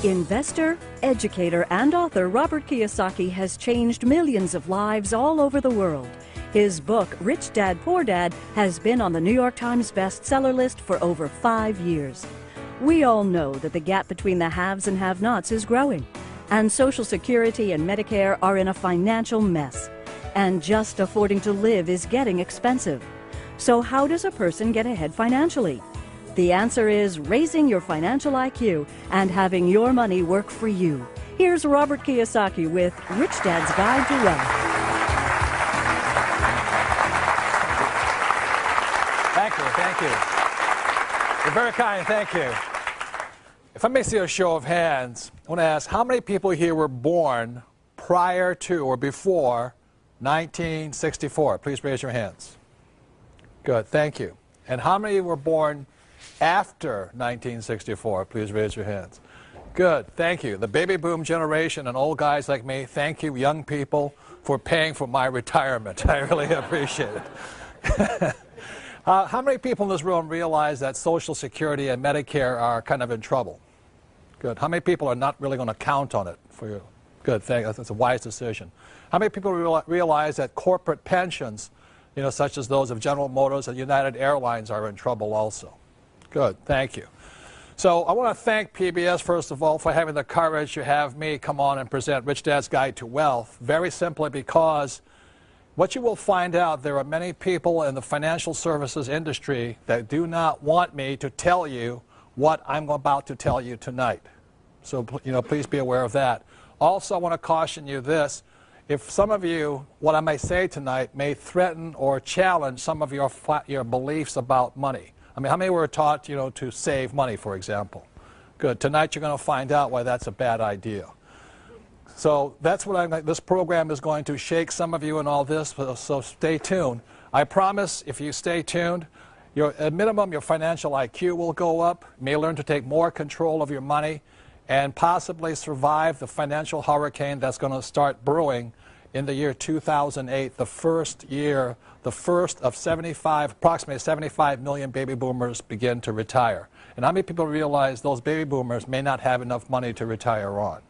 Investor, educator, and author Robert Kiyosaki has changed millions of lives all over the world. His book, Rich Dad, Poor Dad, has been on the New York Times bestseller list for over 5 years. We all know that the gap between the haves and have-nots is growing, and Social Security and Medicare are in a financial mess. And just affording to live is getting expensive. So how does a person get ahead financially? The answer is raising your financial IQ and having your money work for you. Here's Robert Kiyosaki with Rich Dad's Guide to Wealth. Thank you. You're very kind, thank you. If I may see a show of hands, I want to ask how many people here were born prior to or before 1964? Please raise your hands. Good, thank you. And how many were born after 1964? Please raise your hands. Good, thank you. The baby boom generation and old guys like me, thank you, young people, for paying for my retirement. I really appreciate it. How many people in this room realize that Social Security and Medicare are kind of in trouble? Good. How many people are not really going to count on it for you? Good, thank you. That's a wise decision. How many people realize that corporate pensions, such as those of General Motors and United Airlines, are in trouble also? Good, thank you. So I want to thank PBS, first of all, for having the courage to have me come on and present Rich Dad's Guide to Wealth, very simply because what you will find out, there are many people in the financial services industry that do not want me to tell you what I'm about to tell you tonight. So, please be aware of that. Also, I want to caution you this. If some of you, what I may say tonight may threaten or challenge some of your beliefs about money. I mean, how many were taught, to save money, for example? Good. Tonight you're going to find out why that's a bad idea. So that's what this program is going to shake some of you and all this, so stay tuned. I promise if you stay tuned, at minimum your financial IQ will go up, you may learn to take more control of your money, and possibly survive the financial hurricane that's going to start brewing in the year 2008, the first of approximately 75 million baby boomers begin to retire. And how many people realize those baby boomers may not have enough money to retire on?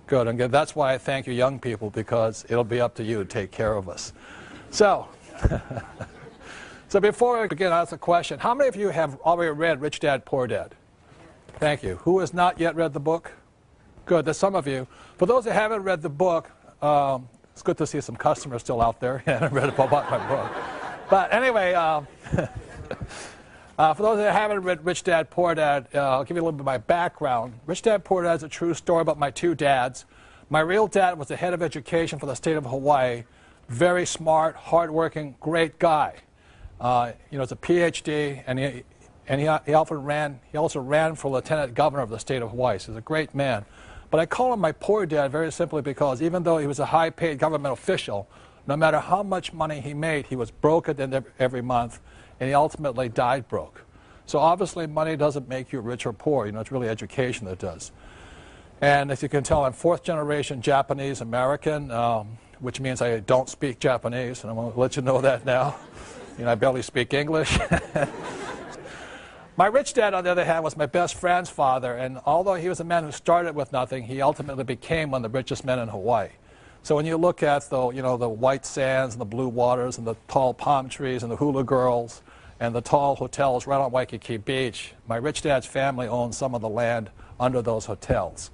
Good, and that's why I thank you young people, because it'll be up to you to take care of us. So, so before we begin, I'll ask a question. How many of you have already read Rich Dad, Poor Dad? Thank you. Who has not yet read the book? Good, there's some of you. For those that haven't read the book, it's good to see some customers still out there. I haven't read about my book. But anyway, for those that haven't read Rich Dad, Poor Dad, I'll give you a little bit of my background. Rich Dad, Poor Dad is a true story about my two dads. My real dad was the head of education for the state of Hawaii. Very smart, hardworking, great guy. He's a PhD, and he also ran for lieutenant governor of the state of Hawaii. So he's a great man. But I call him my poor dad very simply because even though he was a high-paid government official, no matter how much money he made, he was broke at the end of every month, and he ultimately died broke. So obviously money doesn't make you rich or poor. It's really education that does. And as you can tell, I'm fourth-generation Japanese American, which means I don't speak Japanese, and I'm going to let you know that now. I barely speak English. My rich dad, on the other hand, was my best friend's father, and although he was a man who started with nothing, he ultimately became one of the richest men in Hawaii. So when you look at the white sands and the blue waters and the tall palm trees and the hula girls and the tall hotels right on Waikiki Beach, my rich dad's family owned some of the land under those hotels.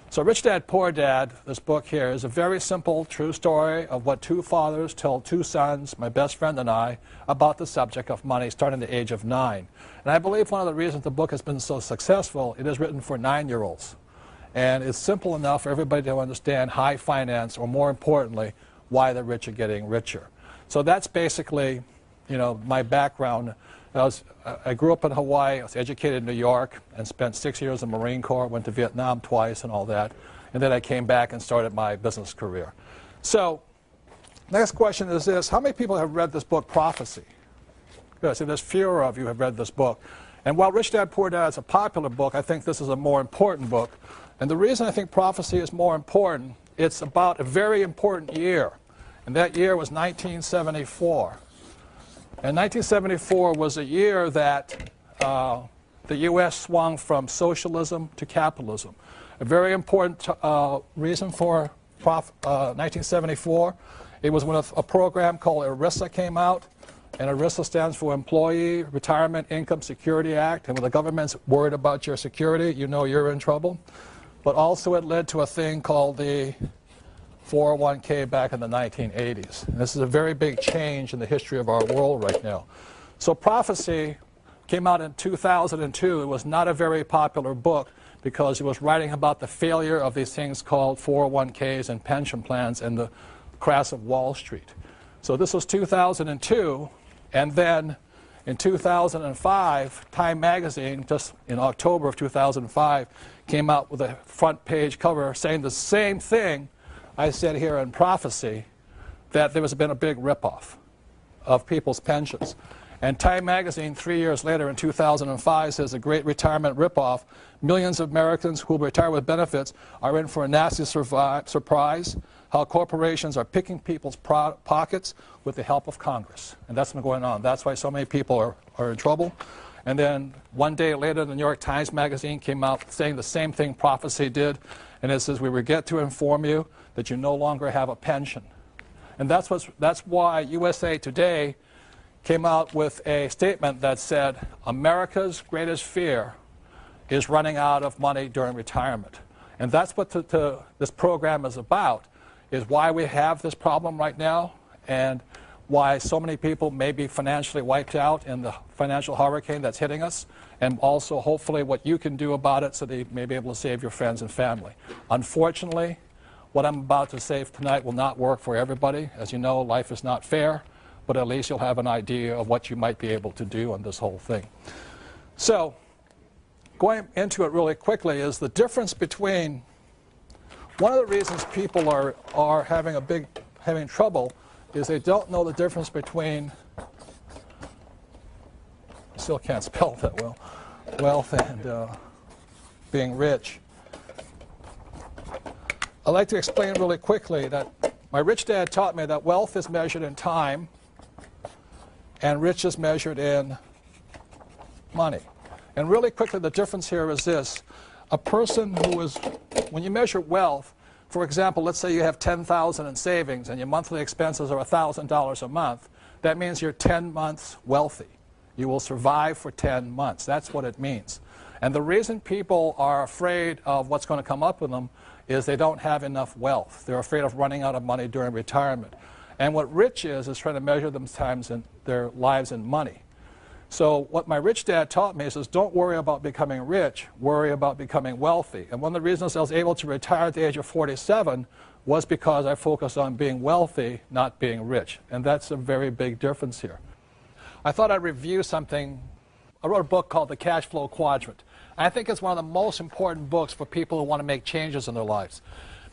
So Rich Dad, Poor Dad, this book here, is a very simple, true story of what two fathers told two sons, my best friend and I, about the subject of money starting at the age of 9. And I believe one of the reasons the book has been so successful, it is written for 9-year-olds. And it's simple enough for everybody to understand high finance, or more importantly, why the rich are getting richer. So that's basically, my background. I grew up in Hawaii, I was educated in New York, and spent 6 years in the Marine Corps, went to Vietnam twice and all that. And then I came back and started my business career. So, next question is this. How many people have read this book, Prophecy? Good, so there's fewer of you have read this book. And while Rich Dad, Poor Dad is a popular book, I think this is a more important book. And the reason I think Prophecy is more important, it's about a very important year. And that year was 1974. And 1974 was a year that the U.S. swung from socialism to capitalism. A very important reason for 1974, it was when a program called ERISA came out, and ERISA stands for Employee Retirement Income Security Act, and when the government's worried about your security, you know you're in trouble. But also it led to a thing called the 401k back in the 1980s. And this is a very big change in the history of our world right now. So Prophecy came out in 2002. It was not a very popular book because it was writing about the failure of these things called 401ks and pension plans and the crash of Wall Street. So this was 2002, and then in 2005, Time magazine, just in October of 2005, came out with a front page cover saying the same thing I said here in Prophecy, that there has been a big ripoff of people's pensions. And Time magazine, 3 years later in 2005, says a great retirement ripoff. Millions of Americans who retire with benefits are in for a nasty surprise. How corporations are picking people's pockets with the help of Congress. And that's been going on. That's why so many people are in trouble. And then one day later, the New York Times magazine came out saying the same thing Prophecy did. And it says, we regret to inform you that you no longer have a pension. And that's why USA Today came out with a statement that said, America's greatest fear is running out of money during retirement. And that's what this program is about, is why we have this problem right now and why so many people may be financially wiped out in the financial hurricane that's hitting us, and also hopefully what you can do about it so that you may be able to save your friends and family. Unfortunately, what I'm about to say tonight will not work for everybody. As you know, life is not fair, but at least you'll have an idea of what you might be able to do on this whole thing. So, going into it really quickly is the difference between, one of the reasons people are having trouble is they don't know the difference between, I still can't spell that well, wealth and being rich. I'd like to explain really quickly that my rich dad taught me that wealth is measured in time and rich is measured in money. And really quickly, the difference here is this. A person who is, when you measure wealth, for example, let's say you have $10,000 in savings and your monthly expenses are $1,000 a month. That means you're 10 months wealthy. You will survive for 10 months. That's what it means. And the reason people are afraid of what's going to come up with them is they don't have enough wealth. They're afraid of running out of money during retirement. And what rich is trying to measure their lives in money. So what my rich dad taught me is don't worry about becoming rich, worry about becoming wealthy. And one of the reasons I was able to retire at the age of 47 was because I focused on being wealthy, not being rich. And that's a very big difference here. I thought I'd review something. I wrote a book called The Cash Flow Quadrant. I think it's one of the most important books for people who want to make changes in their lives.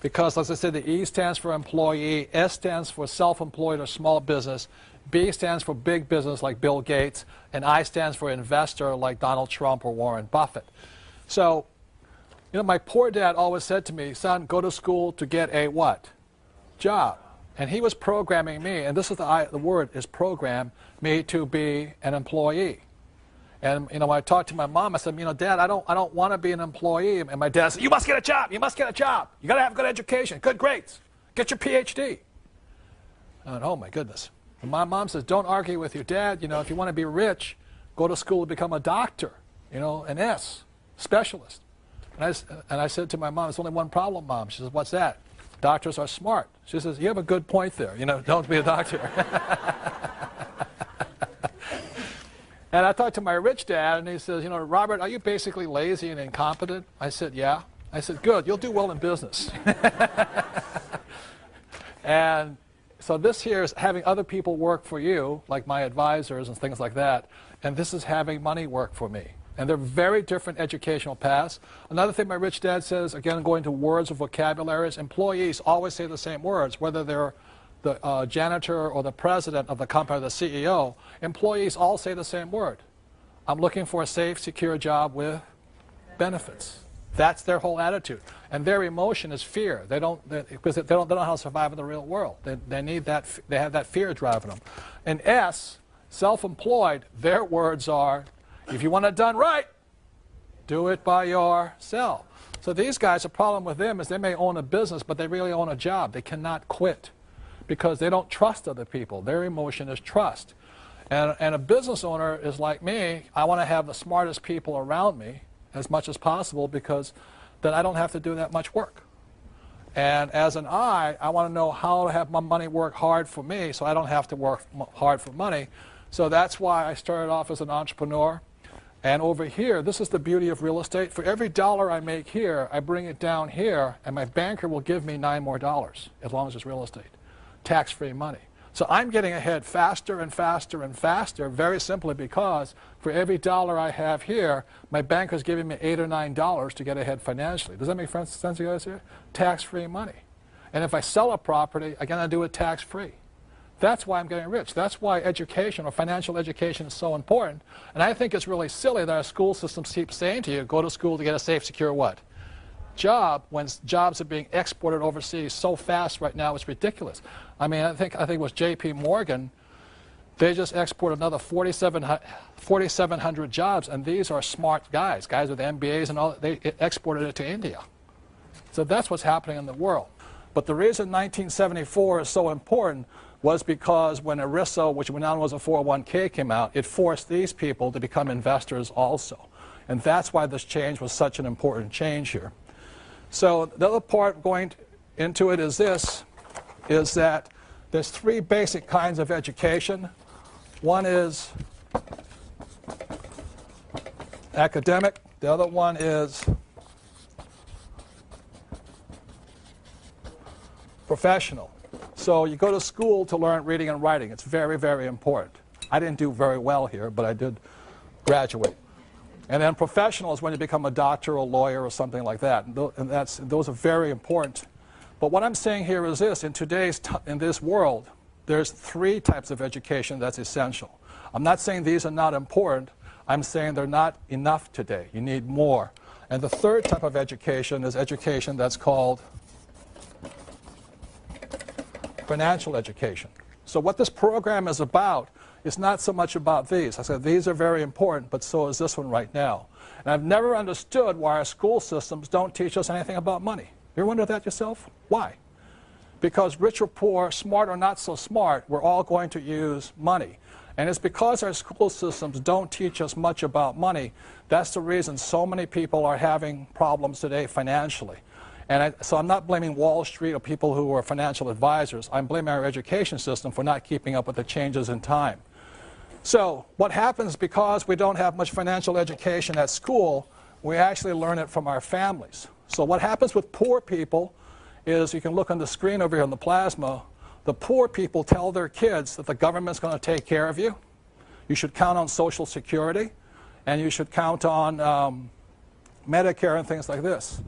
Because, as I said, the E stands for employee, S stands for self-employed or small business, B stands for big business like Bill Gates, and I stands for investor like Donald Trump or Warren Buffett. So, you know, my poor dad always said to me, son, go to school to get a what? Job. And he was programming me, and this is the word is program, me to be an employee. And, you know, when I talked to my mom, I said, you know, Dad, I don't want to be an employee. And my dad said, you must get a job. You must get a job. You got to have good education, good grades. Get your PhD. I went, oh, my goodness. And my mom says, don't argue with your dad. You know, if you want to be rich, go to school to become a doctor, you know, an S, specialist. And I said to my mom, there's only one problem, Mom. She says, what's that? Doctors are smart. She says, you have a good point there. You know, don't be a doctor. And I talked to my rich dad, and he says, you know, Robert, are you basically lazy and incompetent? I said, yeah. I said, good, you'll do well in business. And so this here is having other people work for you, like my advisors and things like that, and this is having money work for me. And they're very different educational paths. Another thing my rich dad says, again, going to words or vocabularies, employees always say the same words, whether they're the janitor or the president of the company or the CEO, employees all say the same word. I'm looking for a safe, secure job with benefits. That's their whole attitude. And their emotion is fear. Because they don't know how to survive in the real world. They need that. They have that fear driving them. And S, self-employed, their words are, if you want it done right, Do it by yourself. So these guys, the problem with them is they may own a business, but they really own a job. They cannot quit because they don't trust other people. Their emotion is trust. And a business owner is like me. I want to have the smartest people around me as much as possible because then I don't have to do that much work. And as an I want to know how to have my money work hard for me so I don't have to work hard for money. So that's why I started off as an entrepreneur. And over here, this is the beauty of real estate. For every dollar I make here, I bring it down here, and my banker will give me $9 more as long as it's real estate. Tax-free money. So I'm getting ahead faster and faster and faster, very simply because for every dollar I have here, my banker's giving me $8 or $9 to get ahead financially. Does that make sense to you guys here? Tax-free money. And if I sell a property, again, I do it tax-free. That's why I'm getting rich. That's why education or financial education is so important. And I think it's really silly that our school systems keep saying to you, go to school to get a safe, secure what? Job, when jobs are being exported overseas so fast right now, it's ridiculous. I mean, I think it was J.P. Morgan. They just exported another 4,700 jobs, and these are smart guys with MBAs and all. They exported it to India. So that's what's happening in the world. But the reason 1974 is so important was because when ERISA, which now was a 401k, came out, it forced these people to become investors also. And that's why this change was such an important change here. So the other part going into it is this, is that there's three basic kinds of education. One is academic. The other one is professional. So you go to school to learn reading and writing. It's very, very important. I didn't do very well here, but I did graduate. And then professional is when you become a doctor or a lawyer or something like that. And those are very important. But what I'm saying here is this. In this world, there's three types of education that's essential. I'm not saying these are not important. I'm saying they're not enough today. You need more. And the third type of education is education that's called financial education. So what this program is about is not so much about these. I said these are very important, but so is this one right now. And I've never understood why our school systems don't teach us anything about money. You ever wonder that yourself? Why? Because rich or poor, smart or not so smart, we're all going to use money. And it's because our school systems don't teach us much about money. That's the reason so many people are having problems today financially. And so I'm not blaming Wall Street or people who are financial advisors. I'm blaming our education system for not keeping up with the changes in time. So what happens because we don't have much financial education at school, we actually learn it from our families. So what happens with poor people is, you can look on the screen over here on the plasma, the poor people tell their kids that the government's going to take care of you. You should count on Social Security, and you should count on Medicare and things like this.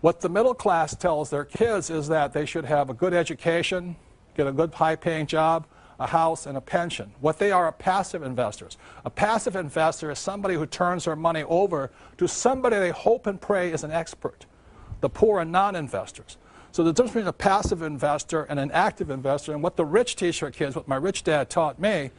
What the middle class tells their kids is that they should have a good education, get a good high-paying job, a house, and a pension. What they are passive investors. A passive investor is somebody who turns their money over to somebody they hope and pray is an expert. The poor are non-investors. So the difference between a passive investor and an active investor, and what the rich teach their kids, what my rich dad taught me,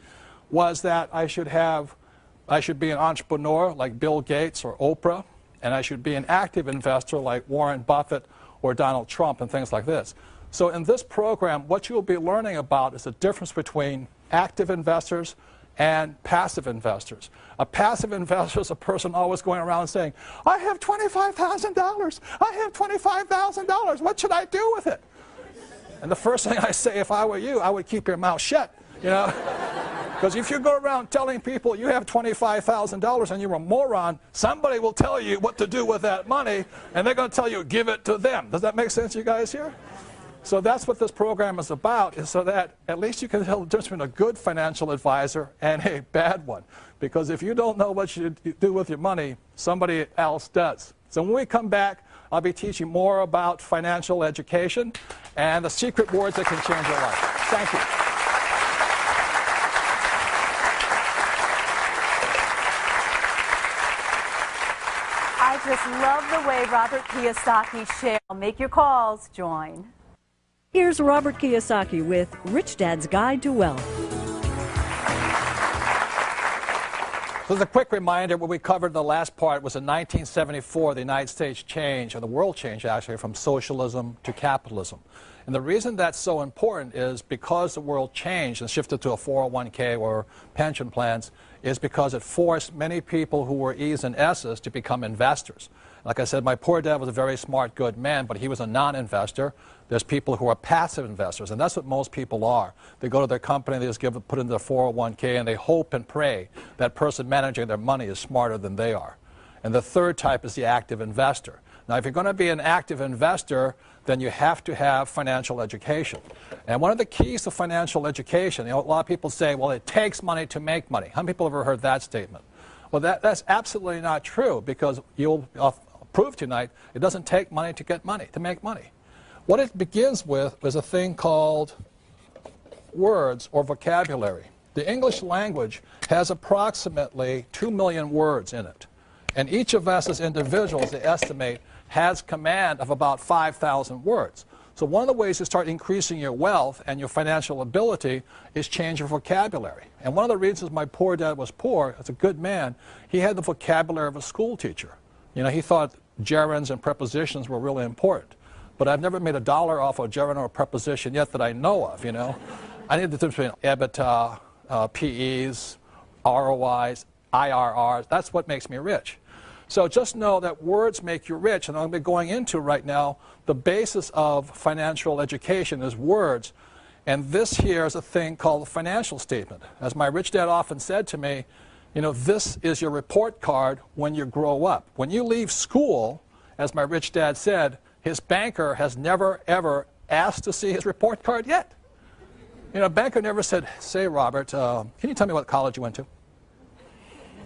was that I should be an entrepreneur like Bill Gates or Oprah, and I should be an active investor like Warren Buffett or Donald Trump and things like this. So in this program, what you'll be learning about is the difference between active investors and passive investors. A passive investor is a person always going around saying, I have $25,000. I have $25,000. What should I do with it? And the first thing I say, if I were you, I would keep your mouth shut, you know. Because if you go around telling people you have $25,000 and you're a moron, somebody will tell you what to do with that money, and they're going to tell you, give it to them. Does that make sense, you guys here? So that's what this program is about, is so that at least you can tell the difference between a good financial advisor and a bad one. Because if you don't know what you do with your money, somebody else does. So when we come back, I'll be teaching more about financial education and the secret words that can change your life. Thank you. I just love the way Robert Kiyosaki shares. Make your calls. Join. Here's Robert Kiyosaki with Rich Dad's Guide to Wealth. So as a quick reminder, what we covered the last part was in 1974, the United States changed, or the world changed actually, from socialism to capitalism. And the reason that's so important is because the world changed and shifted to a 401k or pension plans is because it forced many people who were E's and S's to become investors. Like I said, my poor dad was a very smart, good man, but he was a non-investor. There's people who are passive investors, and that's what most people are. They go to their company, they just put in their 401k, and they hope and pray that person managing their money is smarter than they are. And the third type is the active investor. Now, if you're going to be an active investor, then you have to have financial education. And one of the keys to financial education, a lot of people say, well, it takes money to make money. How many people have ever heard that statement? Well, that's absolutely not true, because you'll prove tonight it doesn't take money to get money, to make money. What it begins with is a thing called words or vocabulary. The English language has approximately 2 million words in it. And each of us as individuals, they estimate, has command of about 5,000 words. So one of the ways to start increasing your wealth and your financial ability is change your vocabulary. And one of the reasons my poor dad was poor, as a good man, he had the vocabulary of a school teacher. You know, he thought gerunds and prepositions were really important. But I've never made $1 off a gerund or a preposition yet that I know of, you know. I need the difference between EBITDA, PEs, ROIs, IRRs. That's what makes me rich. So just know that words make you rich, and I'm going to be going into right now the basis of financial education is words. And this here is a thing called a financial statement. As my rich dad often said to me, you know, this is your report card when you grow up. When you leave school, as my rich dad said, his banker has never, ever asked to see his report card yet. You know, a banker never said, say, Robert, can you tell me what college you went to?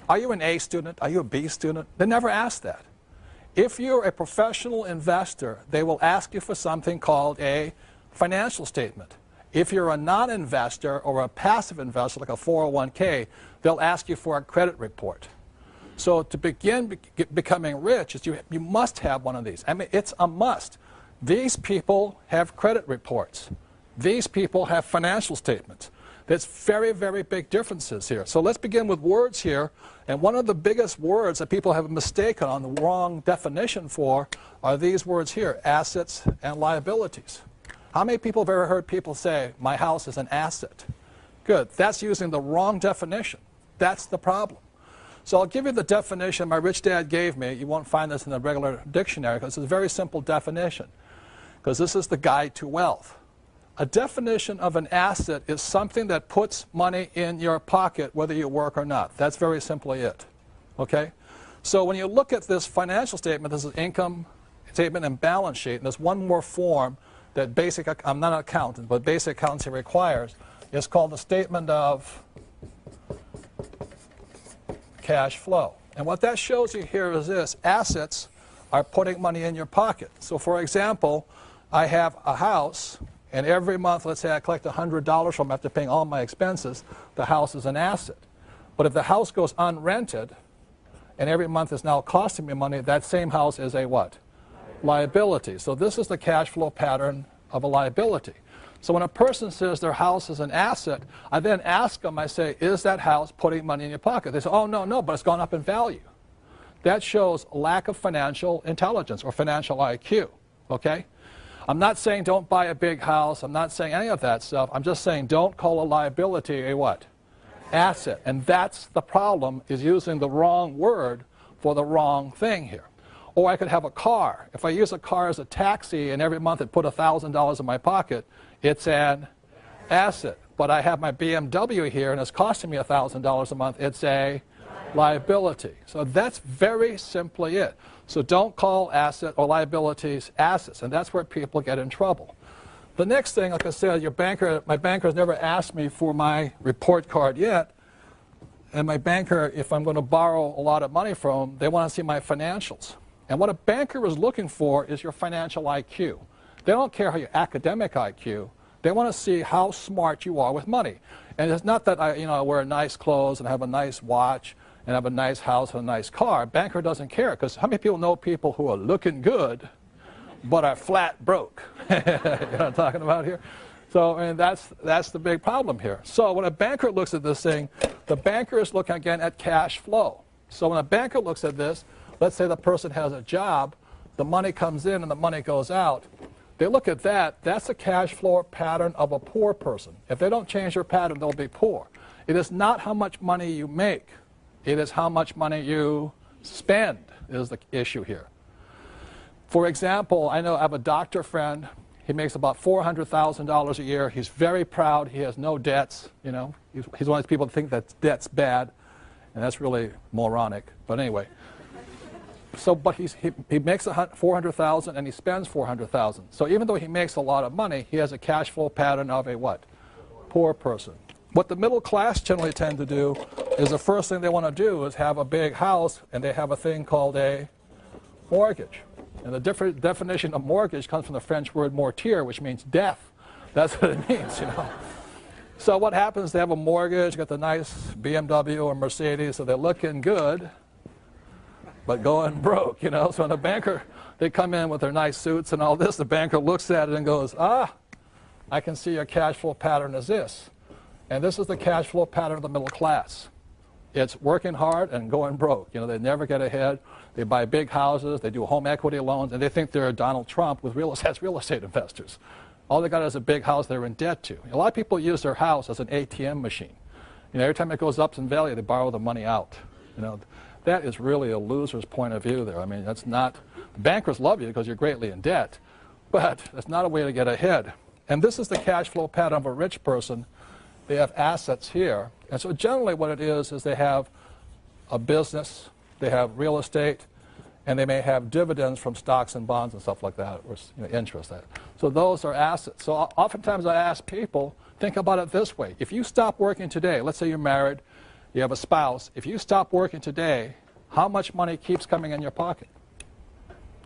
Are you an A student? Are you a B student? They never ask that. If you're a professional investor, they will ask you for something called a financial statement. If you're a non-investor or a passive investor, like a 401k, they'll ask you for a credit report. So to begin becoming rich, you must have one of these. I mean, it's a must. These people have credit reports. These people have financial statements. There's very, very big differences here. So let's begin with words here. And one of the biggest words that people have mistaken on the wrong definition for are these words here, assets and liabilities. How many people have ever heard people say, my house is an asset? Good. That's using the wrong definition. That's the problem. So I'll give you the definition my rich dad gave me. You won't find this in the regular dictionary because it's a very simple definition, because this is the guide to wealth. A definition of an asset is something that puts money in your pocket whether you work or not. That's very simply it. Okay? So when you look at this financial statement, this is income statement and balance sheet, and there's one more form that I'm not an accountant, but basic accountancy requires. It's called the statement of cash flow. And what that shows you here is this. Assets are putting money in your pocket. So for example, I have a house, and every month, let's say I collect $100 from after paying all my expenses, the house is an asset. But if the house goes unrented, and every month is now costing me money, that same house is a what? Liability. So this is the cash flow pattern of a liability. So when a person says their house is an asset, I then ask them, I say, is that house putting money in your pocket? They say, oh, no, but it's gone up in value. That shows lack of financial intelligence or financial IQ, okay? I'm not saying don't buy a big house. I'm not saying any of that stuff. I'm just saying don't call a liability a what? Asset. And that's the problem, is using the wrong word for the wrong thing here. Or I could have a car. If I use a car as a taxi and every month it put $1,000 in my pocket, it's an asset. But I have my BMW here and it's costing me $1,000 a month, it's a liability. So that's very simply it. So don't call asset or liabilities assets, and that's where people get in trouble. The next thing, like I said, my banker has never asked me for my report card yet, and my banker, if I'm going to borrow a lot of money from them, they want to see my financials. And what a banker is looking for is your financial IQ. They don't care how your academic IQ. They want to see how smart you are with money. And it's not that I wear nice clothes and have a nice watch and have a nice house and a nice car. A banker doesn't care, because how many people know people who are looking good but are flat broke? You know what I'm talking about here? So, and that's the big problem here. So when a banker looks at this thing, the banker is looking again at cash flow. So when a banker looks at this, let's say the person has a job, the money comes in and the money goes out. They look at that, that's a cash flow pattern of a poor person. If they don't change their pattern, they'll be poor. It is not how much money you make. It is how much money you spend is the issue here. For example, I have a doctor friend. He makes about $400,000 a year. He's very proud. He has no debts. You know, he's one of those people that think that debt's bad, and that's really moronic. But anyway, so but he makes $400,000 and he spends $400,000. So even though he makes a lot of money, he has a cash flow pattern of a what? Poor person. What the middle class generally tend to do is the first thing they want to do is have a big house, and they have a thing called a mortgage. And the different definition of mortgage comes from the French word mortier, which means death. That's what it means, you know. So what happens, they have a mortgage, got the nice BMW or Mercedes, so they're looking good, but going broke, you know. So when a banker, they come in with their nice suits and all this, the banker looks at it and goes, I can see your cash flow pattern is this. And this is the cash flow pattern of the middle class. It's working hard and going broke. You know, they never get ahead. They buy big houses, they do home equity loans, and they think they're Donald Trump with real estate investors. All they got is a big house they're in debt to. A lot of people use their house as an ATM machine. You know, every time it goes up in value, they borrow the money out. You know, that is really a loser's point of view there. I mean, that's not, bankers love you because you're greatly in debt, but that's not a way to get ahead. And this is the cash flow pattern of a rich person. They have assets here. And so generally what it is they have a business, they have real estate, and they may have dividends from stocks and bonds and stuff like that, or interest. So those are assets. So oftentimes I ask people, think about it this way. If you stop working today, let's say you're married, you have a spouse, if you stop working today, how much money keeps coming in your pocket?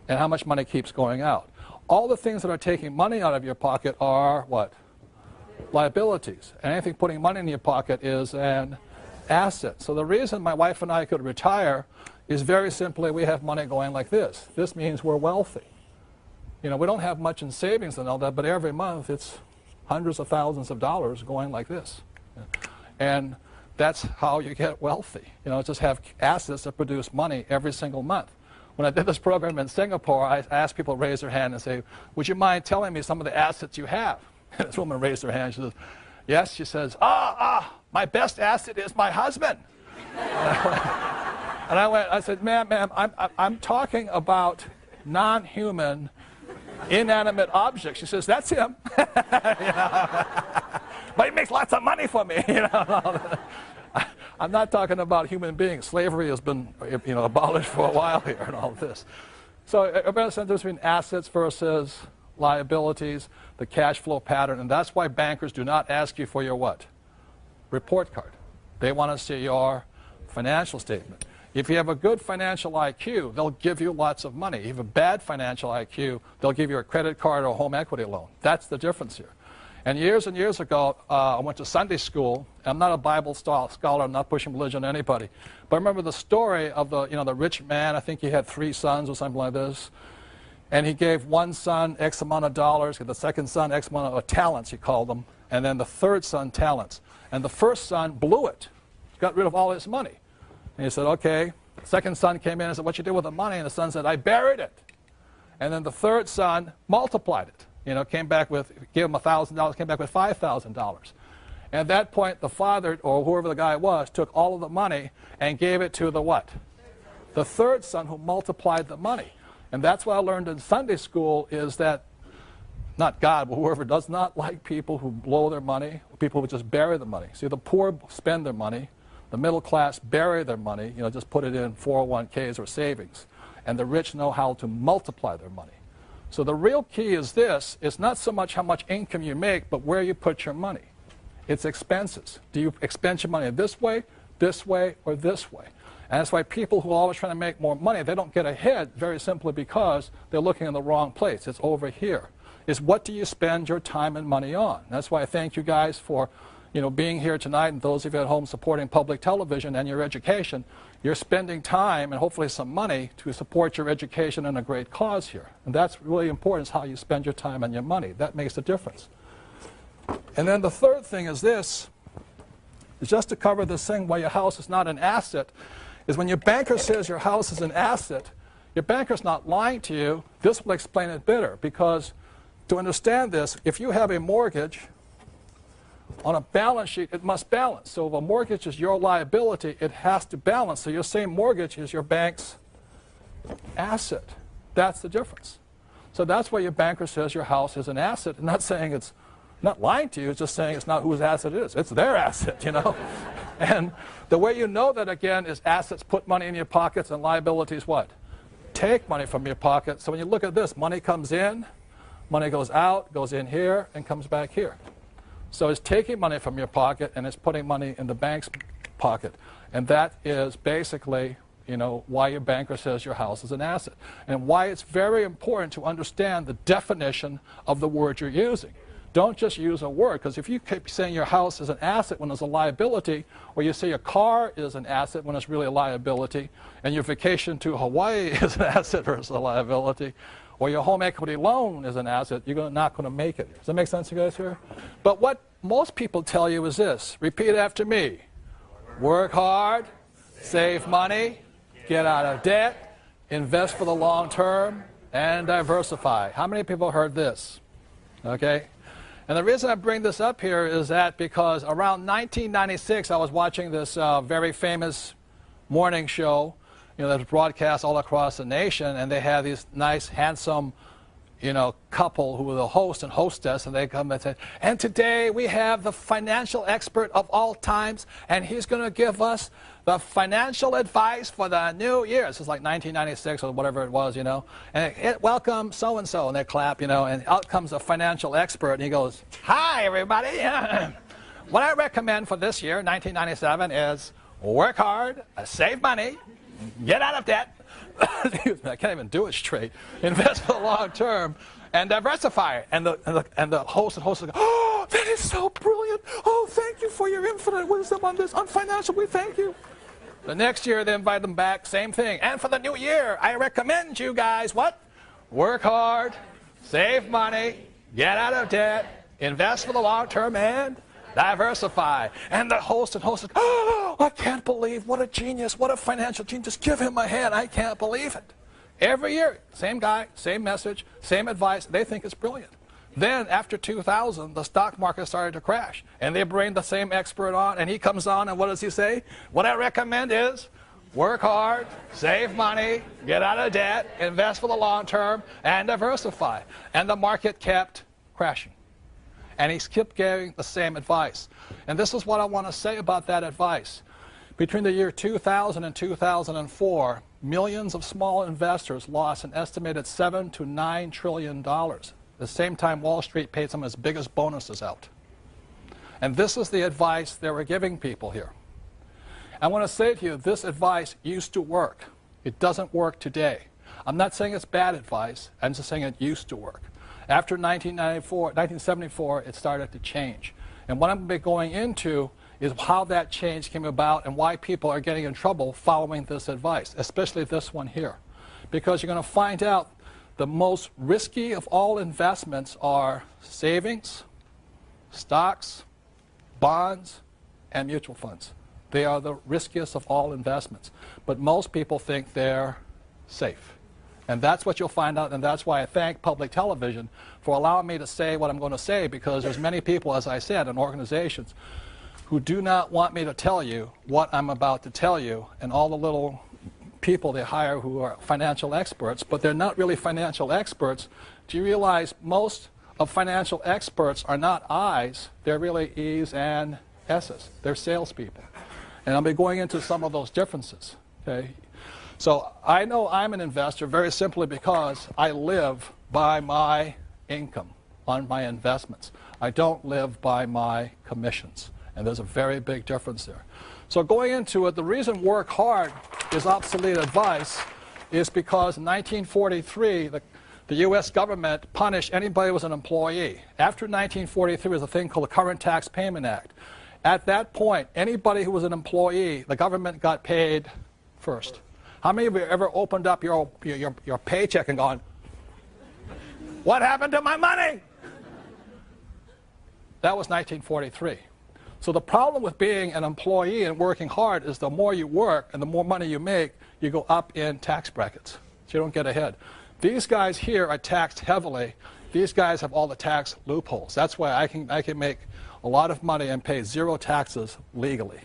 And how much money keeps going out? All the things that are taking money out of your pocket are what? Liabilities. And anything putting money in your pocket is an asset. So the reason my wife and I could retire is very simply we have money going like this. This means we're wealthy. You know, we don't have much in savings and all that, but every month it's hundreds of thousands of dollars going like this. And that's how you get wealthy. You know, just have assets that produce money every single month. When I did this program in Singapore, I asked people to raise their hand and say, would you mind telling me some of the assets you have? And this woman raised her hand. She says, yes. She says, my best asset is my husband. And I said, ma'am, I'm talking about non-human, inanimate objects. She says, that's him. You know? But he makes lots of money for me. You know? I'm not talking about human beings. Slavery has been abolished for a while here and all this. So a better sense between assets versus liabilities, the cash flow pattern, and that's why bankers do not ask you for your what? Report card. They want to see your financial statement. If you have a good financial IQ, they'll give you lots of money. If you have a bad financial IQ, they'll give you a credit card or a home equity loan. That's the difference here. And years ago, I went to Sunday school. I'm not a Bible scholar. I'm not pushing religion on anybody. But I remember the story of the rich man. I think he had 3 sons or something like this. And he gave one son X amount of dollars, the second son X amount of talents, he called them, and then the third son talents. And the first son blew it, got rid of all his money. And he said, okay. The second son came in and said, what you did with the money? And the son said, I buried it. And then the third son multiplied it. You know, gave him $1,000, came back with $5,000. And at that point, the father, or whoever the guy was, took all of the money and gave it to the what? The third son, who multiplied the money. And that's what I learned in Sunday school is that, not God, but whoever does not like people who blow their money, people who just bury the money. See, the poor spend their money. The middle class bury their money, just put it in 401ks or savings. And the rich know how to multiply their money. So the real key is this. It's not so much how much income you make, but where you put your money. It's expenses. Do you expend your money this way, or this way? And that's why people who are always trying to make more money, they don't get ahead very simply because they're looking in the wrong place. It's over here. It's what do you spend your time and money on? And that's why I thank you guys for being here tonight, and those of you at home supporting public television and your education. You're spending time and hopefully some money to support your education and a great cause here. And that's really important, is how you spend your time and your money. That makes a difference. And then the third thing is this, is just to cover this thing why your house is not an asset, is when your banker says your house is an asset, your banker's not lying to you. This will explain it better, because to understand this, if you have a mortgage on a balance sheet, it must balance. So if a mortgage is your liability, it has to balance. So your same mortgage is your bank's asset. That's the difference. So that's why your banker says your house is an asset. And not saying it's not lying to you, it's just saying it's not whose asset it is. It's their asset, you know. And the way you know that, again, is assets put money in your pockets and liabilities what? Take money from your pocket. So when you look at this, money comes in, money goes out, goes in here, and comes back here. So it's taking money from your pocket and it's putting money in the bank's pocket. And that is basically, you know, why your banker says your house is an asset. And why it's very important to understand the definition of the word you're using. Don't just use a word, because if you keep saying your house is an asset when it's a liability, or you say your car is an asset when it's really a liability, and your vacation to Hawaii is an asset versus a liability, or your home equity loan is an asset, you're not going to make it. Does that make sense, you guys here? But what most people tell you is this. Repeat after me. Work hard, save money, get out of debt, invest for the long term, and diversify. How many people heard this? Okay? And the reason I bring this up here is that because around 1996, I was watching this very famous morning show, you know, that was broadcast all across the nation, and they had these nice, handsome, you know, couple who were the host and hostess, and they come and say, and today we have the financial expert of all times, and he's going to give us the financial advice for the new year. This is like 1996 or whatever it was, you know. And welcome so-and-so, and they clap, you know, and out comes a financial expert, and he goes, hi, everybody. What I recommend for this year, 1997, is work hard, save money, get out of debt. Excuse me, I can't even do it straight. Invest for the long term and diversify. And the host and hostess go, oh, that is so brilliant. Oh, thank you for your infinite wisdom on this. On financial, we thank you. The next year, they invite them back, same thing. And for the new year, I recommend you guys, what? Work hard, save money, get out of debt, invest for the long term, and diversify. And the host and hostess, oh, I can't believe, what a genius, what a financial genius. Give him a hand, I can't believe it. Every year, same guy, same message, same advice. They think it's brilliant. Then, after 2000, the stock market started to crash. And they bring the same expert on, and he comes on, and what does he say? What I recommend is work hard, save money, get out of debt, invest for the long term, and diversify. And the market kept crashing. And he kept giving the same advice. And this is what I want to say about that advice. Between the year 2000 and 2004, millions of small investors lost an estimated $7 to $9 trillion. At the same time, Wall Street paid some of its biggest bonuses out. And this is the advice they were giving people here. I want to say to you, this advice used to work. It doesn't work today. I'm not saying it's bad advice. I'm just saying it used to work. After 1974, it started to change. And what I'm going to be going into is how that change came about and why people are getting in trouble following this advice, especially this one here. Because you're going to find out the most risky of all investments are savings, stocks, bonds, and mutual funds. They are the riskiest of all investments. But most people think they're safe. And that's what you'll find out, and that's why I thank public television for allowing me to say what I'm going to say, because there's many people, as I said, in organizations who do not want me to tell you what I'm about to tell you, and all the little people they hire who are financial experts, but they're not really financial experts. Do you realize most of financial experts are not I's, they're really E's and S's. They're salespeople. And I'll be going into some of those differences. Okay? So I know I'm an investor very simply because I live by my income on my investments. I don't live by my commissions. And there's a very big difference there. So going into it, the reason work hard is obsolete advice is because in 1943, the U.S. government punished anybody who was an employee. After 1943 was a thing called the Current Tax Payment Act. At that point, anybody who was an employee, the government got paid first. How many of you ever opened up your paycheck and gone, what happened to my money? That was 1943. So the problem with being an employee and working hard is the more you work and the more money you make, you go up in tax brackets. So you don't get ahead. These guys here are taxed heavily. These guys have all the tax loopholes. That's why I can make a lot of money and pay zero taxes legally.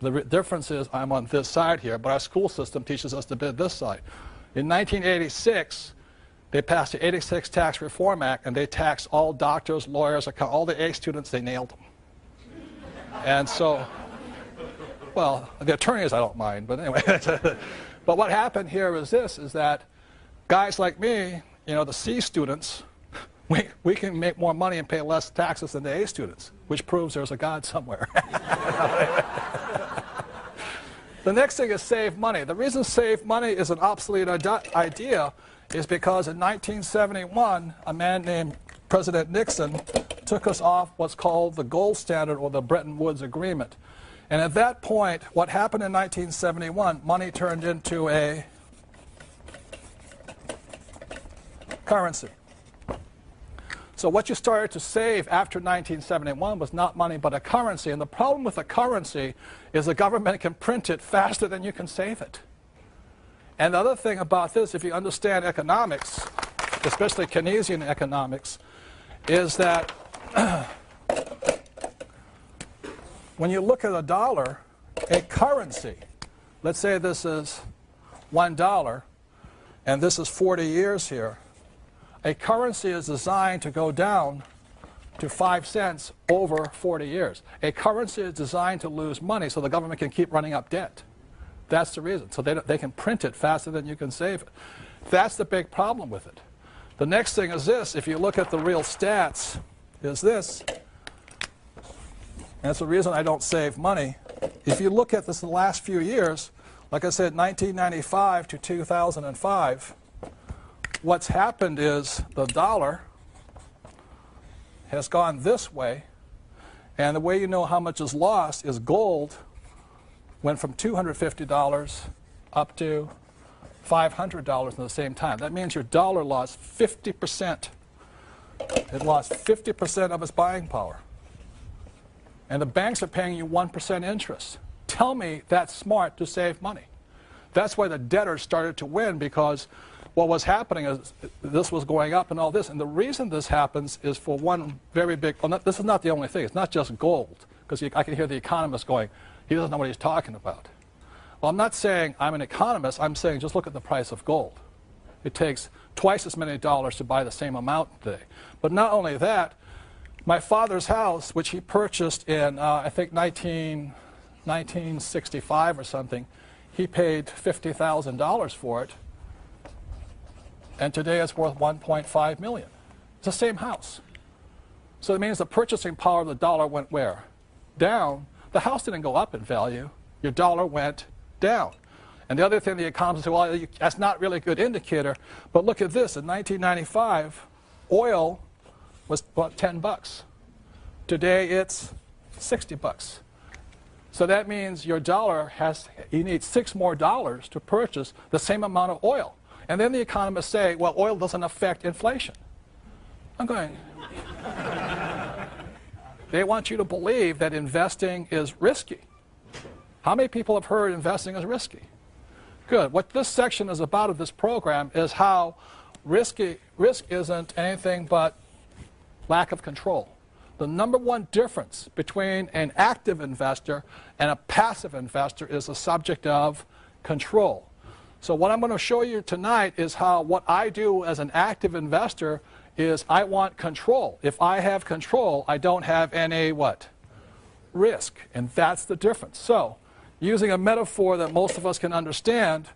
The difference is I'm on this side here, but our school system teaches us to be this side. In 1986, they passed the 86 Tax Reform Act, and they taxed all doctors, lawyers, all the A students. They nailed them. And so, well, the attorneys I don't mind, but anyway. But what happened here is this, is that guys like me, you know, the C students, we can make more money and pay less taxes than the A students, which proves there's a God somewhere. The next thing is save money. The reason save money is an obsolete idea is because in 1971, a man named President Nixon took us off what's called the gold standard or the Bretton Woods Agreement. And at that point, what happened in 1971, money turned into a currency. So what you started to save after 1971 was not money but a currency. And the problem with a currency is the government can print it faster than you can save it. And the other thing about this, if you understand economics, especially Keynesian economics, is that when you look at a dollar, a currency, let's say this is $1 and this is 40 years here, a currency is designed to go down to 5 cents over 40 years. A currency is designed to lose money so the government can keep running up debt. That's the reason. So they can print it faster than you can save it. That's the big problem with it. The next thing is this. If you look at the real stats, is this. And that's the reason I don't save money. If you look at this in the last few years, like I said, 1995 to 2005, what's happened is the dollar has gone this way, and the way you know how much is lost is gold went from $250 up to $500 in the same time. That means your dollar lost 50%. It lost 50% of its buying power. And the banks are paying you 1% interest. Tell me that's smart to save money. That's why the debtors started to win, because what was happening is this was going up and all this. And the reason this happens is for one very big, well, this is not the only thing. It's not just gold, because I can hear the economist going, he doesn't know what he's talking about. Well, I'm not saying I'm an economist. I'm saying just look at the price of gold. It takes twice as many dollars to buy the same amount today. But not only that, my father's house, which he purchased in, I think, 1965 or something, he paid $50,000 for it. And today it's worth $1.5 million. It's the same house. So it means the purchasing power of the dollar went where? Down. The house didn't go up in value. Your dollar went down. And the other thing the economists say, well, that's not really a good indicator. But look at this. In 1995, oil was about $10. Today it's $60. So that means your dollar you need $6 more to purchase the same amount of oil. And then the economists say, well, oil doesn't affect inflation. I'm going, they want you to believe that investing is risky. How many people have heard investing is risky? Good. What this section is about of this program is how risk isn't anything but lack of control. The number one difference between an active investor and a passive investor is the subject of control. So what I'm going to show you tonight is how what I do as an active investor is I want control. If I have control, I don't have any what? Risk. And that's the difference. So using a metaphor that most of us can understand,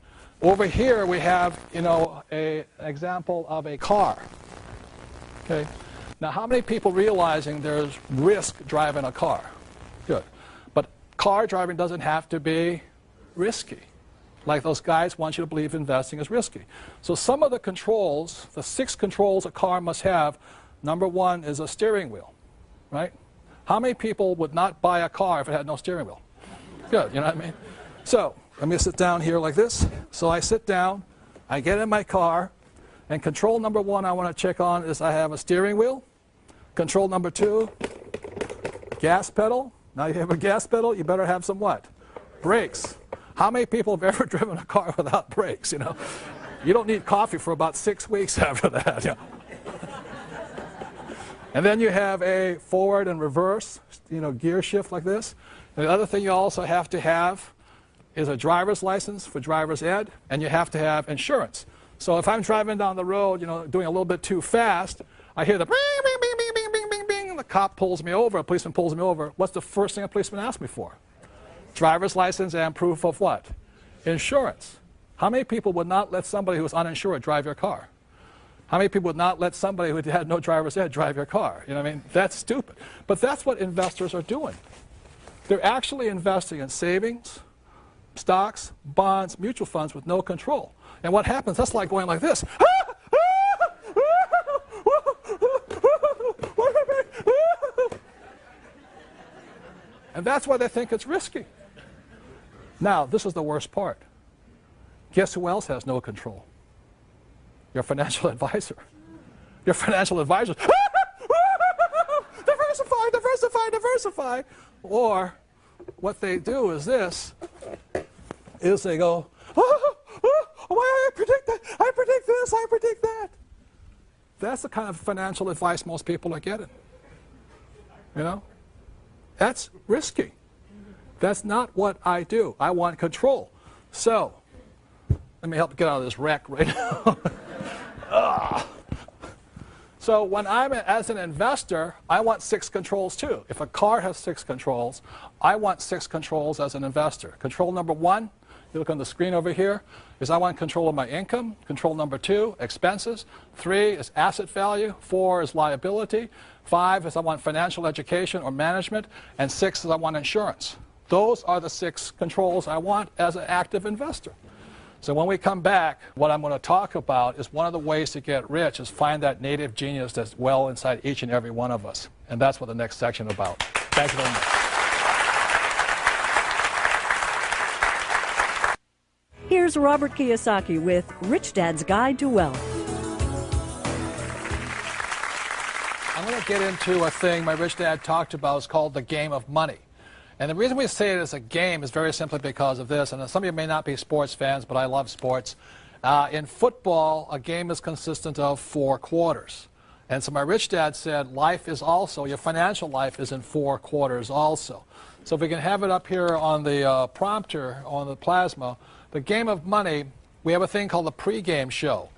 over here we have, an example of a car. Okay. Now, how many people realizing there's risk driving a car? Good. But car driving doesn't have to be risky. Like those guys want you to believe investing is risky. So some of the controls, the 6 controls a car must have, number 1 is a steering wheel, right? How many people would not buy a car if it had no steering wheel? Good, you know what I mean? So let me sit down here like this. So I sit down, I get in my car, and control number 1 I want to check on is I have a steering wheel. Control number 2, gas pedal. Now you have a gas pedal, you better have some what? Brakes. How many people have ever driven a car without brakes, you know? You don't need coffee for about 6 weeks after that. You know? And then you have a forward and reverse, you know, gear shift like this. And the other thing you also have to have is a driver's license for driver's ed, and you have to have insurance. So if I'm driving down the road, you know, doing a little bit too fast, I hear the bing, bing, bing, bing, bing, bing, bing, bing, and the cop pulls me over, a policeman pulls me over. What's the first thing a policeman asks me for? Driver's license and proof of what? Insurance. How many people would not let somebody who is uninsured drive your car? How many people would not let somebody who had no driver's ed drive your car? You know what I mean? That's stupid. But that's what investors are doing. They're actually investing in savings, stocks, bonds, mutual funds with no control. And what happens, that's like going like this. And that's why they think it's risky. Now, this is the worst part. Guess who else has no control? Your financial advisor. Your financial advisor. Diversify, diversify, diversify. Or what they do is this, is they go, I predict that, I predict this, I predict that. That's the kind of financial advice most people are getting. You know? That's risky. That's not what I do. I want control. So, let me help get out of this wreck right now. So when I'm as an investor, I want 6 controls too. If a car has 6 controls, I want 6 controls as an investor. Control number 1, you look on the screen over here, is I want control of my income. Control number 2, expenses. 3 is asset value. 4 is liability. 5 is I want financial education or management. And 6 is I want insurance. Those are the 6 controls I want as an active investor. So when we come back, what I'm going to talk about is one of the ways to get rich is find that native genius that's well inside each and every one of us. And that's what the next section is about. Thank you very much. Here's Robert Kiyosaki with Rich Dad's Guide to Wealth. I'm going to get into a thing my rich dad talked about. It's called the game of money. And the reason we say it as a game is very simply because of this. And some of you may not be sports fans, but I love sports. In football, a game is consistent of 4 quarters. And so my rich dad said life is also, your financial life is in 4 quarters also. So if we can have it up here on the prompter, on the plasma, the game of money, we have a thing called the pregame show.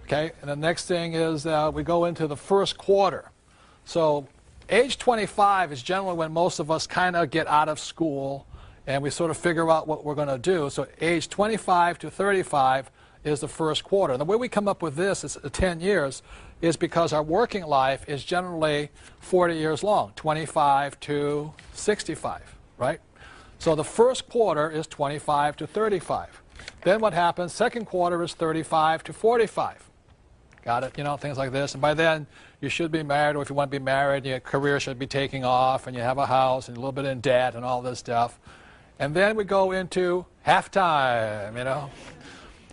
Okay? And the next thing is we go into the first quarter. So age 25 is generally when most of us kind of get out of school and we sort of figure out what we're going to do. So age 25 to 35 is the first quarter. And the way we come up with this is 10 years is because our working life is generally 40 years long, 25 to 65, right? So the first quarter is 25 to 35. Then what happens, second quarter is 35 to 45. Got it? You know, things like this. And by then, you should be married, or if you want to be married, your career should be taking off, and you have a house, and a little bit in debt, and all this stuff. And then we go into halftime, you know.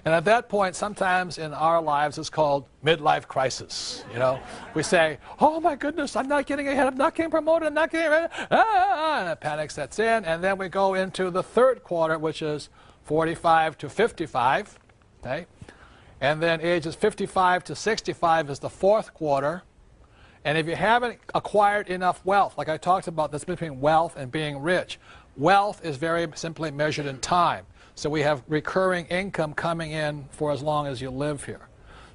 And at that point, sometimes in our lives, it's called midlife crisis, you know. We say, oh, my goodness, I'm not getting ahead, I'm not getting promoted, I'm not getting ready, and a panic sets in. And then we go into the third quarter, which is 45 to 55, okay? And then ages 55 to 65 is the fourth quarter. And if you haven't acquired enough wealth, like I talked about, that's between wealth and being rich. Wealth is very simply measured in time. So we have recurring income coming in for as long as you live here.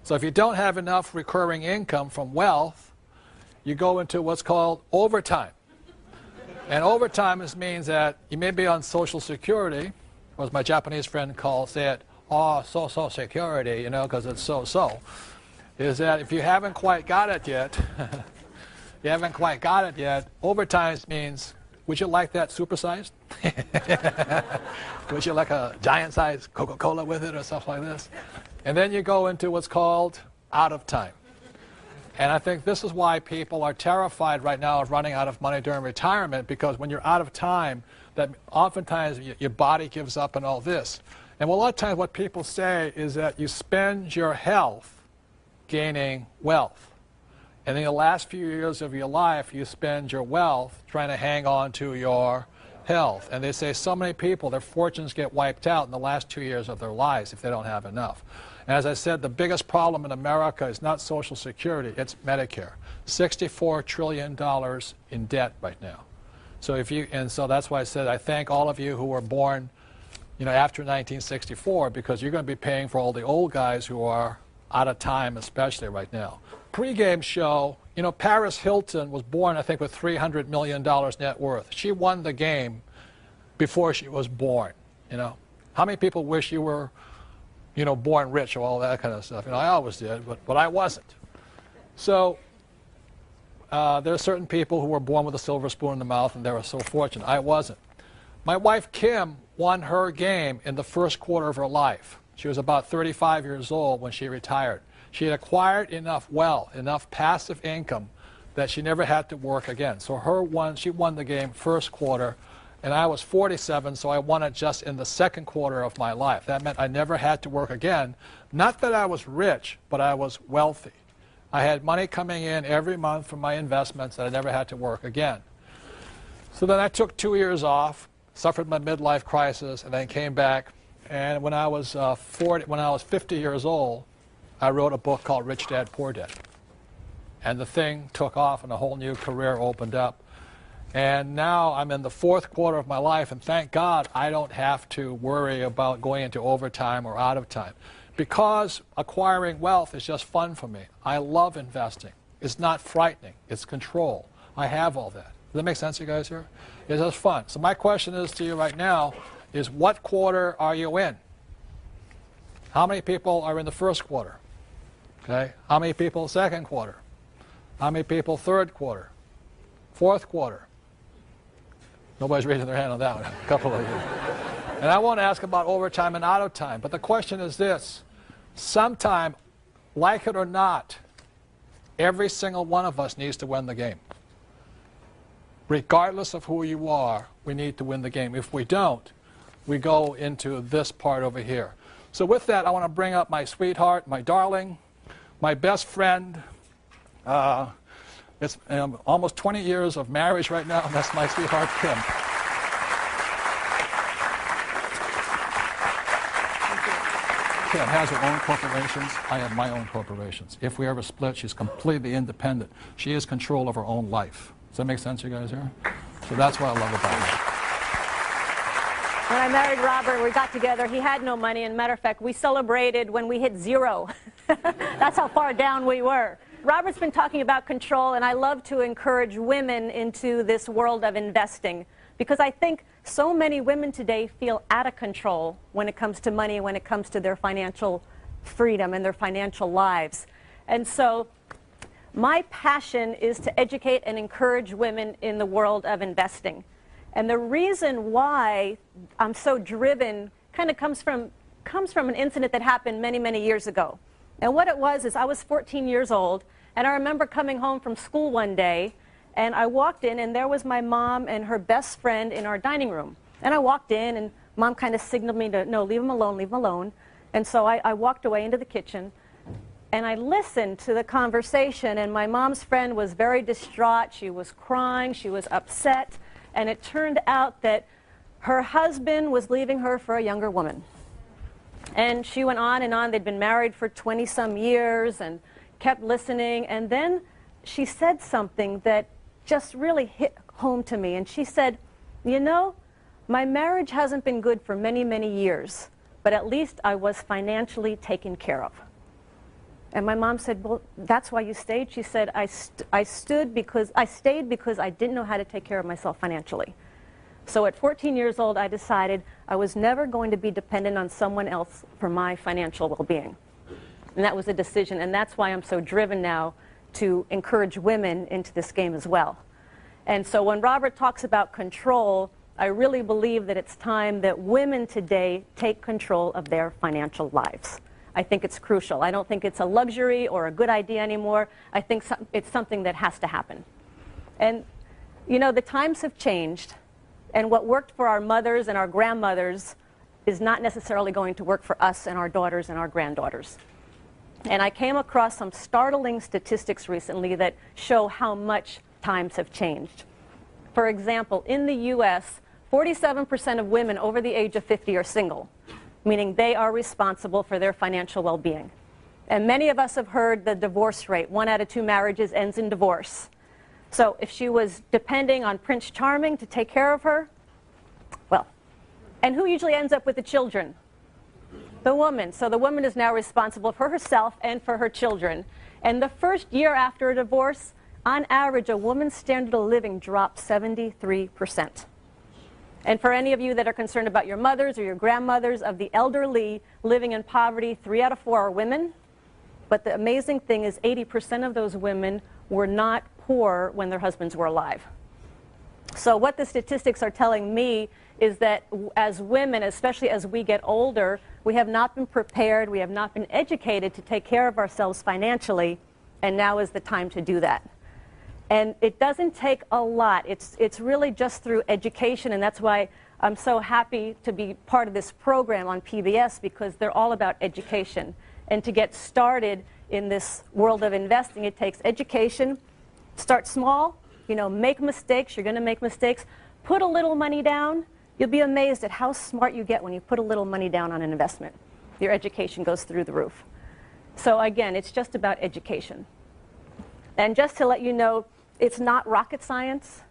So if you don't have enough recurring income from wealth, you go into what's called overtime. And overtime means that you may be on Social Security, or as my Japanese friend say it, oh, Social Security, you know, because it's so. Is that if you haven't quite got it yet, overtime means, would you like that supersized? Would you like a giant-sized Coca-Cola with it or stuff like this? And then you go into what's called out of time. And I think this is why people are terrified right now of running out of money during retirement, because when you're out of time, that oftentimes your body gives up and all this. And a lot of times what people say is that you spend your health gaining wealth. And in the last few years of your life, you spend your wealth trying to hang on to your health. And they say so many people, their fortunes get wiped out in the last 2 years of their lives if they don't have enough. And as I said, the biggest problem in America is not Social Security, it's Medicare. $64 trillion in debt right now. So so that's why I said I thank all of you who were born, after 1964, because you're going to be paying for all the old guys who are out of time, especially right now. Pre-game show, Paris Hilton was born, I think, with $300 million net worth. She won the game before she was born, How many people wish you were, born rich or all that kind of stuff? I always did, but I wasn't. So there are certain people who were born with a silver spoon in the mouth, and they were so fortunate. I wasn't. My wife, Kim, won her game in the first quarter of her life. She was about 35 years old when she retired. She had acquired enough wealth, enough passive income, that she never had to work again. So she won the game first quarter, and I was 47, so I won it just in the second quarter of my life. That meant I never had to work again. Not that I was rich, but I was wealthy. I had money coming in every month from my investments that I never had to work again. So then I took 2 years off, suffered my midlife crisis, and then came back. And when I was 50 years old, I wrote a book called Rich Dad, Poor Dad. And the thing took off and a whole new career opened up. And now I'm in the fourth quarter of my life, and thank God I don't have to worry about going into overtime or out of time. Because acquiring wealth is just fun for me. I love investing. It's not frightening. It's control. I have all that. Does that make sense to you guys here? It's just fun. So my question is to you right now is, what quarter are you in? How many people are in the first quarter? Okay. How many people second quarter? How many people third quarter? Fourth quarter? Nobody's raising their hand on that one. A couple of you. And I won't ask about overtime and out of time, but the question is this. Sometime, like it or not, every single one of us needs to win the game. Regardless of who you are, we need to win the game. If we don't, we go into this part over here. So with that, I want to bring up my sweetheart, my darling, my best friend. It's almost 20 years of marriage right now, and that's my sweetheart, Kim. Kim has her own corporations. I have my own corporations. If we ever split, she's completely independent. She has control of her own life. Does that make sense, you guys here? So that's what I love about her. When I married Robert, we got together. He had no money. And matter of fact, we celebrated when we hit zero. That's how far down we were. Robert's been talking about control, and I love to encourage women into this world of investing, because I think so many women today feel out of control when it comes to money, when it comes to their financial freedom and their financial lives. And so my passion is to educate and encourage women in the world of investing. And the reason why I'm so driven kind of comes from an incident that happened many, many years ago. And what it was is I was 14 years old, and I remember coming home from school one day, and I walked in, and there was my mom and her best friend in our dining room. And I walked in, and Mom kind of signaled me to, no, leave him alone, leave him alone. And so I walked away into the kitchen, and I listened to the conversation, and my mom's friend was very distraught. She was crying, she was upset, and it turned out that her husband was leaving her for a younger woman. And she went on and on. They'd been married for 20-some years and kept listening. And then she said something that just really hit home to me. And she said, you know, my marriage hasn't been good for many, many years, but at least I was financially taken care of. And my mom said, well, that's why you stayed? She said, I stayed because I didn't know how to take care of myself financially. So at 14 years old, I decided I was never going to be dependent on someone else for my financial well-being. And that was a decision, and that's why I'm so driven now to encourage women into this game as well. And so when Robert talks about control, I really believe that it's time that women today take control of their financial lives. I think it's crucial. I don't think it's a luxury or a good idea anymore. I think it's something that has to happen. And, you know, the times have changed. And what worked for our mothers and our grandmothers is not necessarily going to work for us and our daughters and our granddaughters. And I came across some startling statistics recently that show how much times have changed. For example, in the U.S., 47% of women over the age of 50 are single, meaning they are responsible for their financial well-being. And many of us have heard the divorce rate. 1 out of 2 marriages ends in divorce. So if she was depending on Prince Charming to take care of her, well, and who usually ends up with the children? The woman. So the woman is now responsible for herself and for her children. And the first year after a divorce, on average, a woman's standard of living dropped 73%. And for any of you that are concerned about your mothers or your grandmothers, of the elderly living in poverty, 3 out of 4 are women. But the amazing thing is 80% of those women were not poor when their husbands were alive. So what the statistics are telling me is that as women, especially as we get older, we have not been prepared, we have not been educated to take care of ourselves financially, and now is the time to do that. And it doesn't take a lot. It's really just through education, and that's why I'm so happy to be part of this program on PBS, because they're all about education. And to get started in this world of investing, it takes education. Start small, you know, make mistakes. You're going to make mistakes. Put a little money down. You'll be amazed at how smart you get when you put a little money down on an investment. Your education goes through the roof. So again, it's just about education. And just to let you know, it's not rocket science.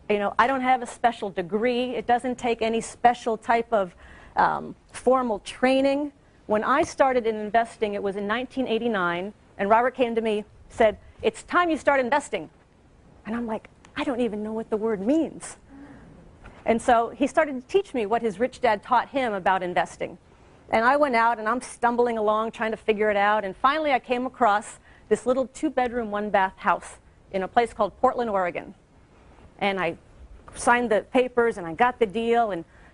You know, I don't have a special degree. It doesn't take any special type of formal training. When I started in investing, it was in 1989, and Robert came to me, said, "It's time you start investing." And I'm like, I don't even know what the word means. And so he started to teach me what his rich dad taught him about investing. And I went out, and I'm stumbling along trying to figure it out, and finally I came across this little 2-bedroom, 1-bath house in a place called Portland, Oregon. And I signed the papers, and I got the deal,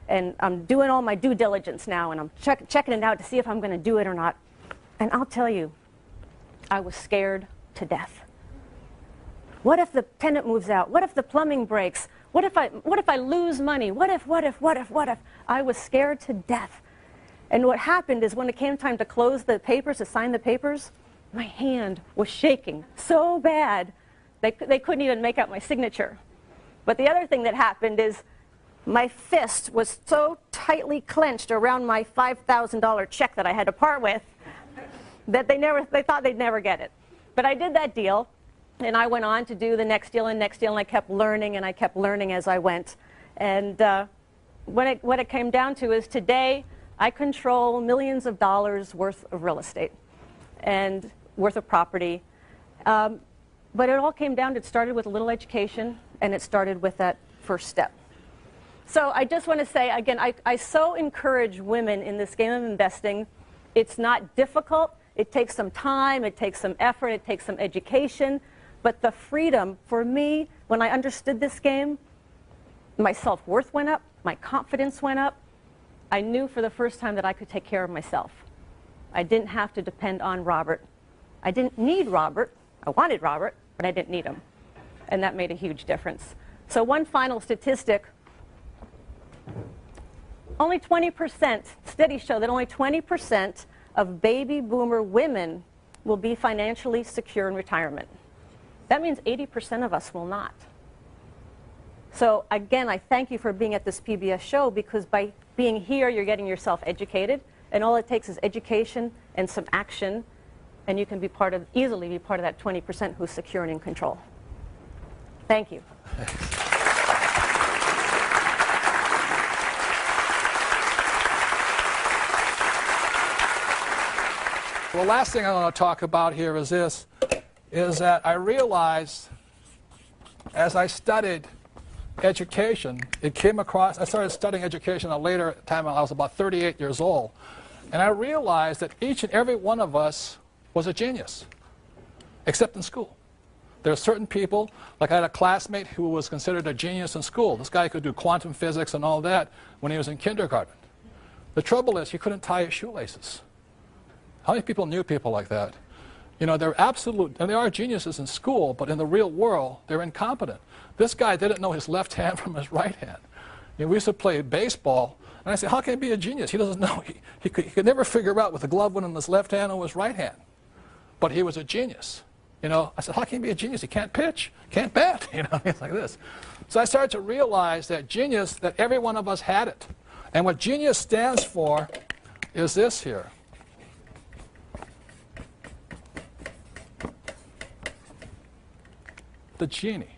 and I'm doing all my due diligence now, and I'm checking it out to see if I'm going to do it or not. And I'll tell you, I was scared to death. What if the tenant moves out? What if the plumbing breaks? What if I lose money? What if? I was scared to death. And what happened is when it came time to close the papers, to sign the papers, my hand was shaking so bad they couldn't even make out my signature. But the other thing that happened is my fist was so tightly clenched around my $5,000 check that I had to part with that they thought they'd never get it. But I did that deal, and I went on to do the next deal, and I kept learning, and I kept learning as I went. And what it came down to is today I control millions of dollars worth of real estate and worth of property. But it all came down to, it started with a little education, and it started with that first step. So I just want to say, again, I so encourage women in this game of investing. It's not difficult. It takes some time. It takes some effort. It takes some education. But the freedom, for me, when I understood this game, my self-worth went up. My confidence went up. I knew for the first time that I could take care of myself. I didn't have to depend on Robert. I didn't need Robert. I wanted Robert, but I didn't need him. And that made a huge difference. So one final statistic. Only 20%, studies show that only 20% of baby boomer women will be financially secure in retirement. That means 80% of us will not. So again, I thank you for being at this PBS show, because by being here, you're getting yourself educated, and all it takes is education and some action, and you can be easily be part of that 20% who's secure and in control. Thank you. The last thing I want to talk about here is this, is that I realized as I studied education, it came across, I started studying education at a later time when I was about 38 years old, and I realized that each and every one of us was a genius, except in school. There are certain people, like I had a classmate who was considered a genius in school. This guy could do quantum physics and all that when he was in kindergarten. The trouble is he couldn't tie his shoelaces. How many people knew people like that? You know, they're absolute, and they are geniuses in school, but in the real world, they're incompetent. This guy didn't know his left hand from his right hand. You know, we used to play baseball, and I said, how can he be a genius? He doesn't know. He could never figure out what the glove went in his left hand or his right hand. but he was a genius. You know, I said, how can he be a genius? He can't pitch, can't bat, you know, it's like this. So I started to realize that genius, that every one of us had it. And what genius stands for is this here. The genie,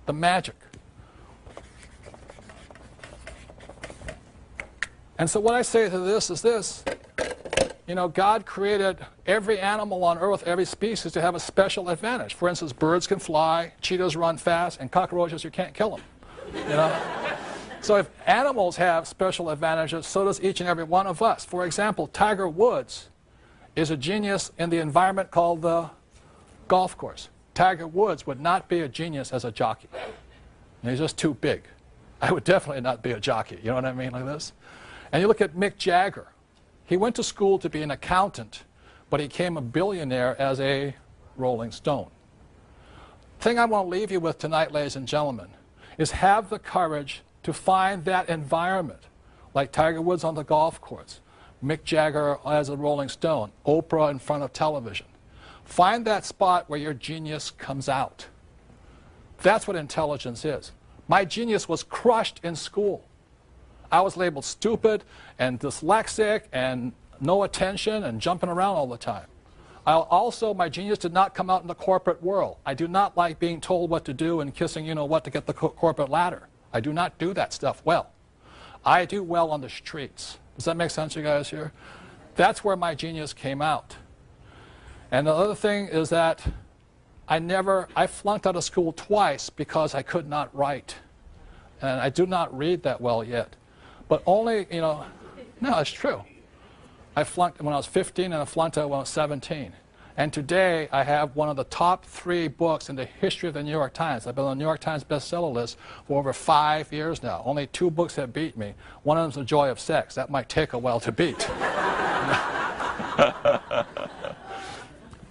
the magic. And so what I say to this is this. You know, God created every animal on earth, every species, to have a special advantage. For instance, birds can fly, cheetahs run fast, and cockroaches, you can't kill them. You know? So if animals have special advantages, so does each and every one of us. For example, Tiger Woods is a genius in the environment called the golf course. Tiger Woods would not be a genius as a jockey. And he's just too big. I would definitely not be a jockey, you know what I mean, like this? And you look at Mick Jagger. He went to school to be an accountant, but he became a billionaire as a Rolling Stone. The thing I want to leave you with tonight, ladies and gentlemen, is have the courage to find that environment, like Tiger Woods on the golf course, Mick Jagger as a Rolling Stone, Oprah in front of television. Find that spot where your genius comes out. That's what intelligence is. My genius was crushed in school. I was labeled stupid and dyslexic and no attention and jumping around all the time. My genius did not come out in the corporate world. I do not like being told what to do and kissing you-know-what to get the corporate ladder. I do not do that stuff well. I do well on the streets. Does that make sense, you guys here? That's where my genius came out. And the other thing is that I flunked out of school twice because I could not write. And I do not read that well yet. But only, you know, no, it's true. I flunked when I was 15 and I flunked out when I was 17. And today I have one of the top 3 books in the history of the New York Times. I've been on the New York Times bestseller list for over 5 years now. Only 2 books have beat me. One of them is The Joy of Sex. That might take a while to beat.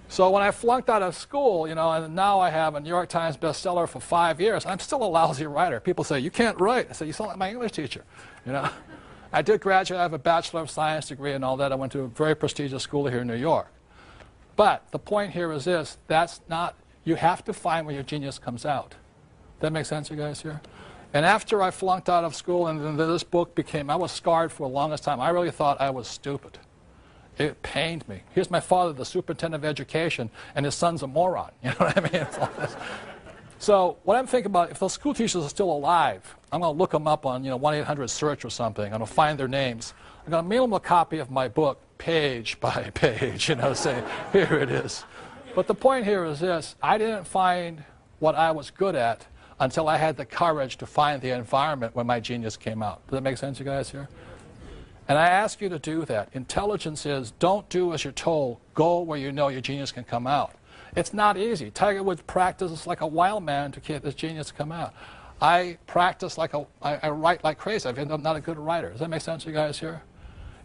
So when I flunked out of school, you know, and now I have a New York Times bestseller for 5 years, I'm still a lousy writer. People say, you can't write. I say, you sound like my English teacher. You know, I did graduate. I have a Bachelor of Science degree and all that. I went to a very prestigious school here in New York. But the point here is this. That's not, you have to find where your genius comes out. That makes sense, you guys here? And after I flunked out of school and then this book became, I was scarred for the longest time. I really thought I was stupid. It pained me. Here's my father, the superintendent of education, and his son's a moron. You know what I mean? It's all this. So what I'm thinking about, if those school teachers are still alive, I'm going to look them up on 1-800-SEARCH or something. I'm going to find their names. I'm going to mail them a copy of my book, page by page, say, here it is. But the point here is this. I didn't find what I was good at until I had the courage to find the environment where my genius came out. Does that make sense, you guys here? And I ask you to do that. Intelligence is don't do as you're told. Go where you know your genius can come out. It's not easy. Tiger Woods practices like a wild man to get his genius to come out. I practice I write like crazy. I'm not a good writer. Does that make sense, you guys here?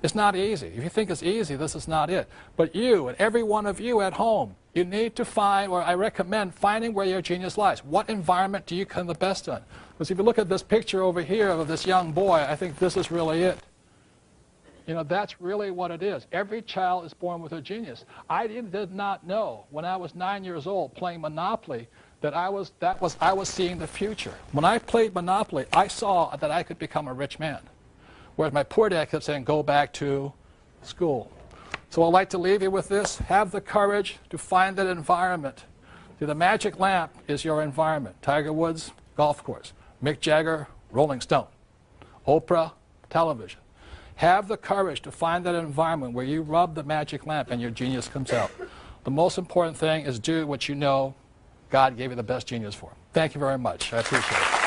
It's not easy. If you think it's easy, this is not it. But you and every one of you at home, you need to find, or I recommend finding where your genius lies. What environment do you come the best in? Because if you look at this picture over here of this young boy, I think this is really it. You know, that's really what it is. Every child is born with a genius. I did not know when I was 9 years old playing Monopoly that I was seeing the future. When I played Monopoly, I saw that I could become a rich man. Whereas my poor dad kept saying, go back to school. So I'd like to leave you with this. Have the courage to find that environment. The magic lamp is your environment. Tiger Woods, golf course. Mick Jagger, Rolling Stone. Oprah, television. Have the courage to find that environment where you rub the magic lamp and your genius comes out. The most important thing is do what you know God gave you the best genius for. Thank you very much. I appreciate it.